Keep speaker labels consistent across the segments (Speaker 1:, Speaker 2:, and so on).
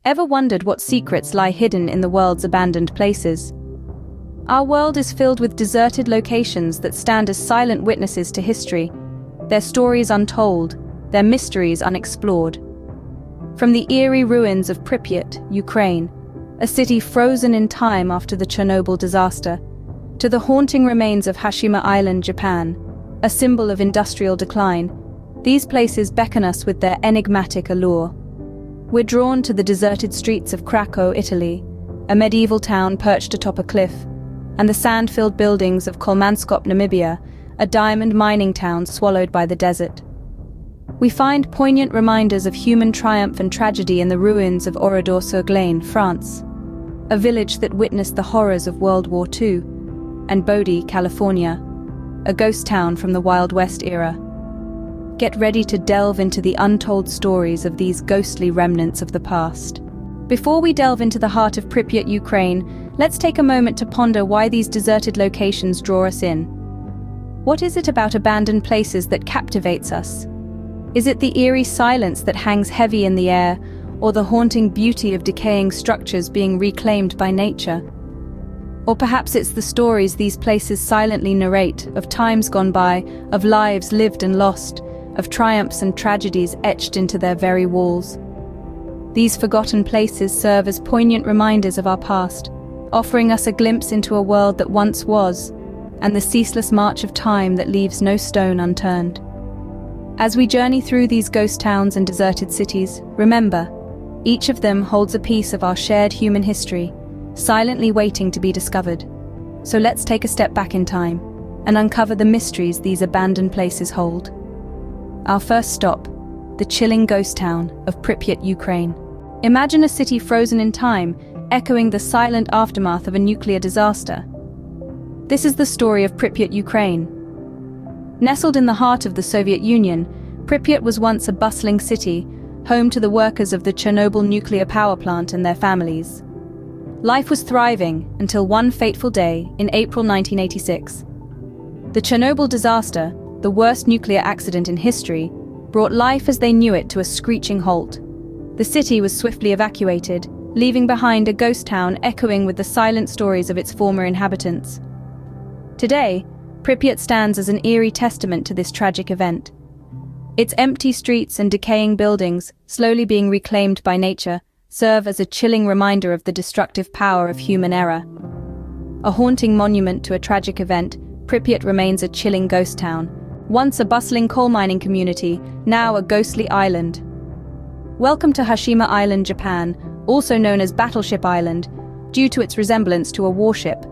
Speaker 1: Ever wondered what secrets lie hidden in the world's abandoned places? Our world is filled with deserted locations that stand as silent witnesses to history, their stories untold, their mysteries unexplored. From the eerie ruins of Pripyat, Ukraine, a city frozen in time after the Chernobyl disaster, to the haunting remains of Hashima Island, Japan, a symbol of industrial decline, these places beckon us with their enigmatic allure. We're drawn to the deserted streets of Craco, Italy, a medieval town perched atop a cliff, and the sand-filled buildings of Kolmanskop, Namibia, a diamond mining town swallowed by the desert. We find poignant reminders of human triumph and tragedy in the ruins of Oradour-sur-Glane, France, a village that witnessed the horrors of World War II, and Bodie, California, a ghost town from the Wild West era. Get ready to delve into the untold stories of these ghostly remnants of the past. Before we delve into the heart of Pripyat, Ukraine, let's take a moment to ponder why these deserted locations draw us in. What is it about abandoned places that captivates us? Is it the eerie silence that hangs heavy in the air, or the haunting beauty of decaying structures being reclaimed by nature? Or perhaps it's the stories these places silently narrate, of times gone by, of lives lived and lost, of triumphs and tragedies etched into their very walls. These forgotten places serve as poignant reminders of our past, offering us a glimpse into a world that once was, and the ceaseless march of time that leaves no stone unturned. As we journey through these ghost towns and deserted cities, remember, each of them holds a piece of our shared human history, silently waiting to be discovered. So let's take a step back in time and uncover the mysteries these abandoned places hold. Our first stop, the chilling ghost town of Pripyat, Ukraine. Imagine a city frozen in time, echoing the silent aftermath of a nuclear disaster. This is the story of Pripyat, Ukraine. Nestled in the heart of the Soviet Union, Pripyat was once a bustling city, home to the workers of the Chernobyl nuclear power plant and their families. Life was thriving until one fateful day in April 1986. The Chernobyl disaster, the worst nuclear accident in history, brought life as they knew it to a screeching halt. The city was swiftly evacuated, leaving behind a ghost town echoing with the silent stories of its former inhabitants. Today, Pripyat stands as an eerie testament to this tragic event. Its empty streets and decaying buildings, slowly being reclaimed by nature, serve as a chilling reminder of the destructive power of human error. A haunting monument to a tragic event, Pripyat remains a chilling ghost town. Once a bustling coal mining community, now a ghostly island. Welcome to Hashima Island, Japan, also known as Battleship Island, due to its resemblance to a warship.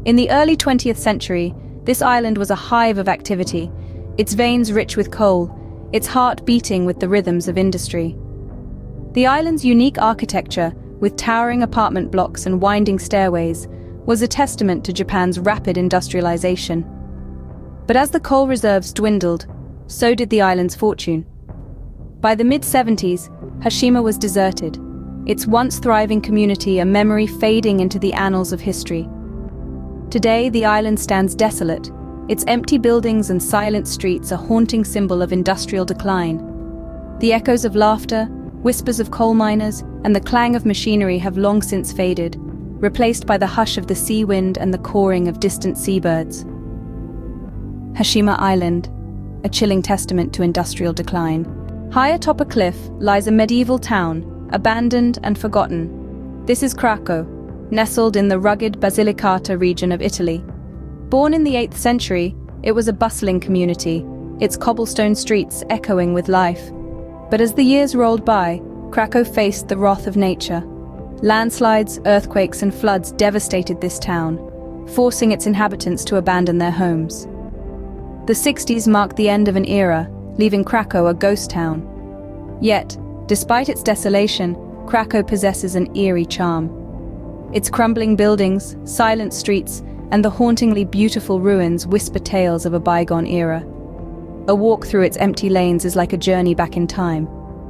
Speaker 1: In the early 20th century, this island was a hive of activity, its veins rich with coal, its heart beating with the rhythms of industry. The island's unique architecture, with towering apartment blocks and winding stairways, was a testament to Japan's rapid industrialization. But as the coal reserves dwindled, so did the island's fortune. By the mid-70s, Hashima was deserted, its once thriving community a memory fading into the annals of history. Today, the island stands desolate, its empty buildings and silent streets a haunting symbol of industrial decline. The echoes of laughter, whispers of coal miners, and the clang of machinery have long since faded, replaced by the hush of the sea wind and the cawing of distant seabirds. Hashima Island, a chilling testament to industrial decline. High atop a cliff lies a medieval town, abandoned and forgotten. This is Craco, nestled in the rugged Basilicata region of Italy. Born in the 8th century, it was a bustling community, its cobblestone streets echoing with life. But as the years rolled by, Craco faced the wrath of nature. Landslides, earthquakes, and floods devastated this town, forcing its inhabitants to abandon their homes. The 60s marked the end of an era, leaving Craco a ghost town. Yet, despite its desolation, Craco possesses an eerie charm. Its crumbling buildings, silent streets, and the hauntingly beautiful ruins whisper tales of a bygone era. A walk through its empty lanes is like a journey back in time,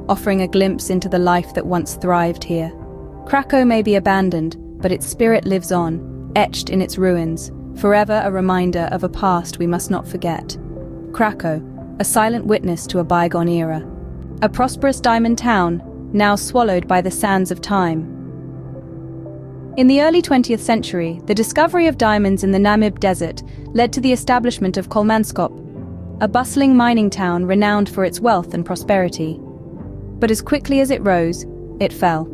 Speaker 1: offering a glimpse into the life that once thrived here. Craco may be abandoned, but its spirit lives on, etched in its ruins, forever a reminder of a past we must not forget. Craco, a silent witness to a bygone era. A prosperous diamond town, now swallowed by the sands of time. In the early 20th century, the discovery of diamonds in the Namib Desert led to the establishment of Kolmanskop, a bustling mining town renowned for its wealth and prosperity. But as quickly as it rose, it fell.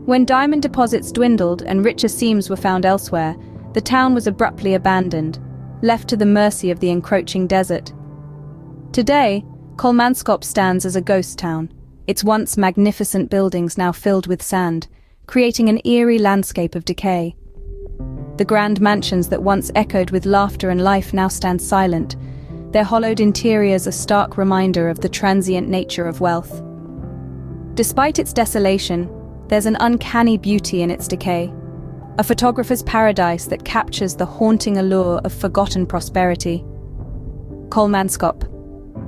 Speaker 1: When diamond deposits dwindled and richer seams were found elsewhere, the town was abruptly abandoned, left to the mercy of the encroaching desert. Today, Kolmanskop stands as a ghost town, its once magnificent buildings now filled with sand, creating an eerie landscape of decay. The grand mansions that once echoed with laughter and life now stand silent, their hollowed interiors a stark reminder of the transient nature of wealth. Despite its desolation, there's an uncanny beauty in its decay, a photographer's paradise that captures the haunting allure of forgotten prosperity. Kolmanskop,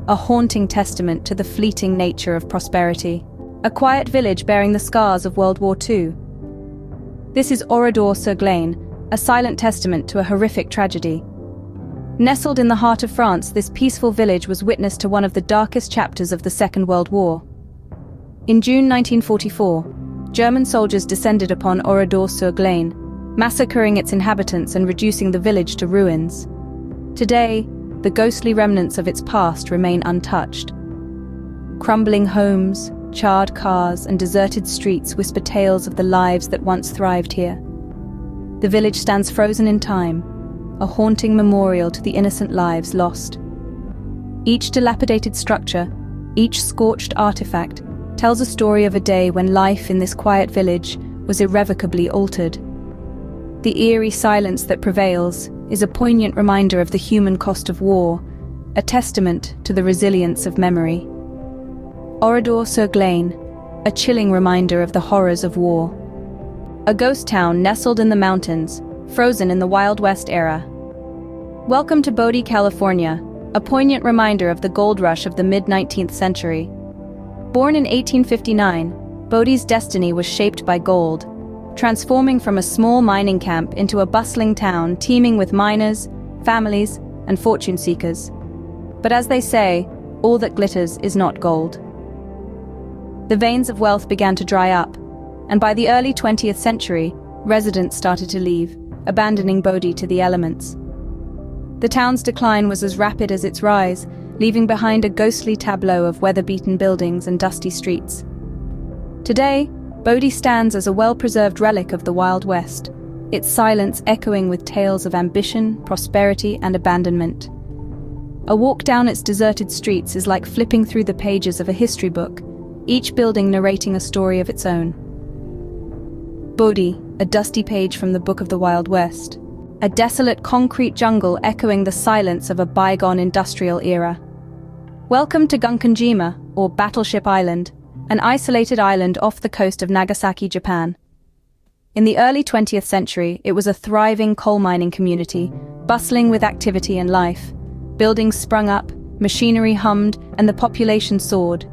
Speaker 1: a haunting testament to the fleeting nature of prosperity. A quiet village bearing the scars of World War II. This is Oradour-sur-Glane, a silent testament to a horrific tragedy. Nestled in the heart of France, this peaceful village was witness to one of the darkest chapters of the Second World War. In June 1944, German soldiers descended upon Oradour-sur-Glane, massacring its inhabitants and reducing the village to ruins. Today, the ghostly remnants of its past remain untouched. Crumbling homes, charred cars, and deserted streets whisper tales of the lives that once thrived here. The village stands frozen in time, a haunting memorial to the innocent lives lost. Each dilapidated structure, each scorched artifact, tells a story of a day when life in this quiet village was irrevocably altered. The eerie silence that prevails is a poignant reminder of the human cost of war, a testament to the resilience of memory. Oradour-sur-Glane, a chilling reminder of the horrors of war. A ghost town nestled in the mountains, frozen in the Wild West era. Welcome to Bodie, California, a poignant reminder of the gold rush of the mid-19th century. Born in 1859, Bodie's destiny was shaped by gold, transforming from a small mining camp into a bustling town teeming with miners, families, and fortune seekers. But as they say, all that glitters is not gold. The veins of wealth began to dry up, and by the early 20th century, residents started to leave, abandoning Bodie to the elements. The town's decline was as rapid as its rise, leaving behind a ghostly tableau of weather-beaten buildings and dusty streets. Today, Bodie stands as a well-preserved relic of the Wild West, its silence echoing with tales of ambition, prosperity, and abandonment. A walk down its deserted streets is like flipping through the pages of a history book, each building narrating a story of its own. Bodie, a dusty page from the Book of the Wild West. A desolate concrete jungle echoing the silence of a bygone industrial era. Welcome to Gunkanjima, or Battleship Island, an isolated island off the coast of Nagasaki, Japan. In the early 20th century, it was a thriving coal mining community, bustling with activity and life. Buildings sprung up, machinery hummed, and the population soared.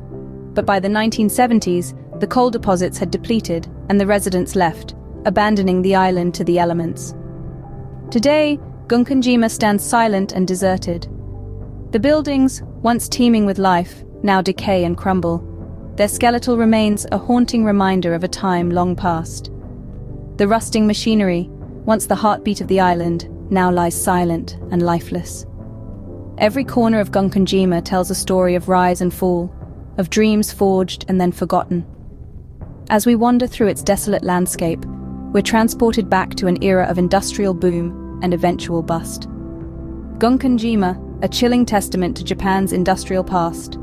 Speaker 1: But by the 1970s, the coal deposits had depleted, and the residents left, abandoning the island to the elements. Today, Gunkanjima stands silent and deserted. The buildings, once teeming with life, now decay and crumble. Their skeletal remains a haunting reminder of a time long past. The rusting machinery, once the heartbeat of the island, now lies silent and lifeless. Every corner of Gunkanjima tells a story of rise and fall, of dreams forged and then forgotten. As we wander through its desolate landscape, we're transported back to an era of industrial boom and eventual bust. Gunkanjima, a chilling testament to Japan's industrial past.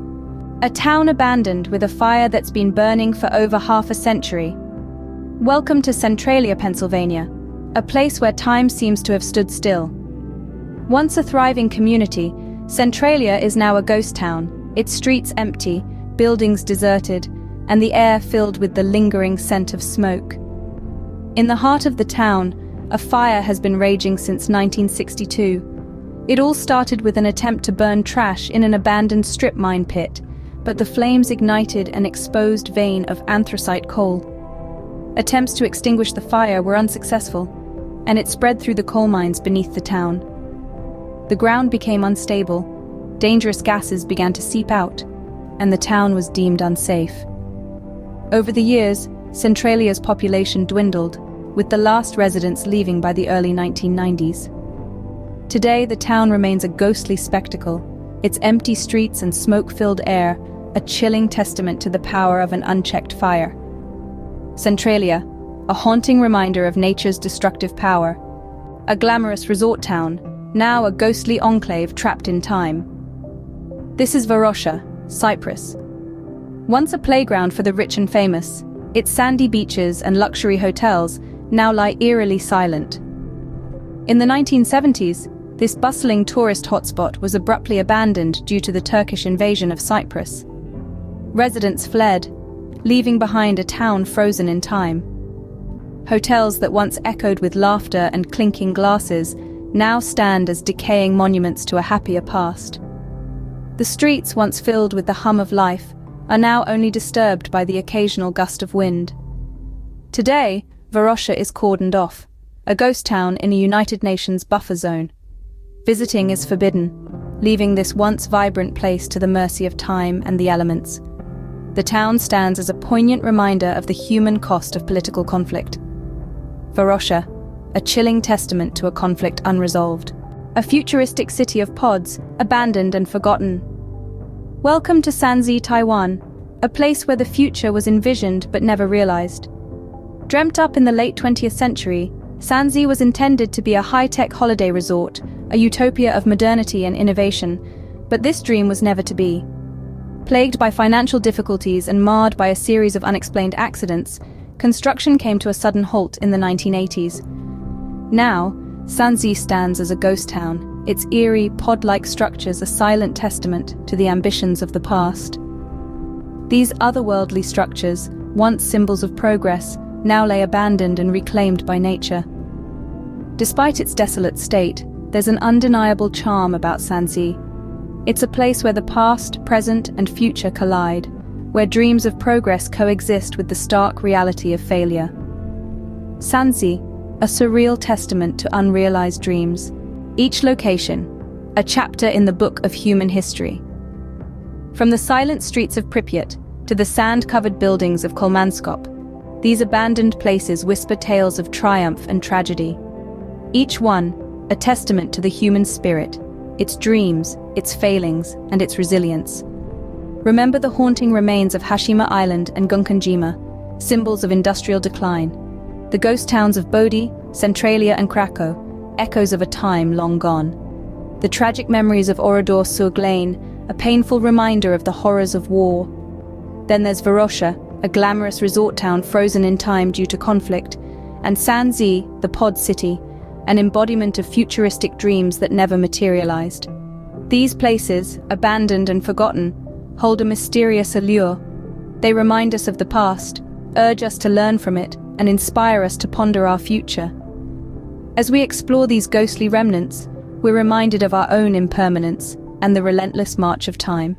Speaker 1: A town abandoned with a fire that's been burning for over half a century. Welcome to Centralia, Pennsylvania, a place where time seems to have stood still. Once a thriving community, Centralia is now a ghost town, its streets empty, buildings deserted, and the air filled with the lingering scent of smoke. In the heart of the town, a fire has been raging since 1962. It all started with an attempt to burn trash in an abandoned strip mine pit, but the flames ignited an exposed vein of anthracite coal. Attempts to extinguish the fire were unsuccessful, and it spread through the coal mines beneath the town. The ground became unstable, dangerous gases began to seep out, and the town was deemed unsafe. Over the years, Centralia's population dwindled, with the last residents leaving by the early 1990s. Today, the town remains a ghostly spectacle, its empty streets and smoke-filled air a chilling testament to the power of an unchecked fire. Centralia, a haunting reminder of nature's destructive power. A glamorous resort town, now a ghostly enclave trapped in time. This is Varosha, Cyprus. Once a playground for the rich and famous, its sandy beaches and luxury hotels now lie eerily silent. In the 1970s, this bustling tourist hotspot was abruptly abandoned due to the Turkish invasion of Cyprus. Residents fled, leaving behind a town frozen in time. Hotels that once echoed with laughter and clinking glasses now stand as decaying monuments to a happier past. The streets, once filled with the hum of life, are now only disturbed by the occasional gust of wind. Today, Varosha is cordoned off, a ghost town in a United Nations buffer zone. Visiting is forbidden, leaving this once vibrant place to the mercy of time and the elements. The town stands as a poignant reminder of the human cost of political conflict. Varosha, a chilling testament to a conflict unresolved. A futuristic city of pods, abandoned and forgotten. Welcome to Sanxi, Taiwan, a place where the future was envisioned but never realized. Dreamt up in the late 20th century, Sanxi was intended to be a high-tech holiday resort, a utopia of modernity and innovation, but this dream was never to be. Plagued by financial difficulties and marred by a series of unexplained accidents, construction came to a sudden halt in the 1980s. Now, Sanxi stands as a ghost town, its eerie, pod-like structures a silent testament to the ambitions of the past. These otherworldly structures, once symbols of progress, now lay abandoned and reclaimed by nature. Despite its desolate state, there's an undeniable charm about Sanxi. It's a place where the past, present, and future collide, where dreams of progress coexist with the stark reality of failure. Sanxi, a surreal testament to unrealized dreams. Each location, a chapter in the book of human history. From the silent streets of Pripyat to the sand-covered buildings of Kolmanskop, these abandoned places whisper tales of triumph and tragedy. Each one, a testament to the human spirit, its dreams, its failings, and its resilience. Remember the haunting remains of Hashima Island and Gunkanjima, symbols of industrial decline. The ghost towns of Bodie, Centralia, and Craco, echoes of a time long gone. The tragic memories of Oradour-sur-Glane, a painful reminder of the horrors of war. Then there's Varosha, a glamorous resort town frozen in time due to conflict, and Sanxi, the pod city, an embodiment of futuristic dreams that never materialized. These places, abandoned and forgotten, hold a mysterious allure. They remind us of the past, urge us to learn from it, and inspire us to ponder our future. As we explore these ghostly remnants, we're reminded of our own impermanence and the relentless march of time.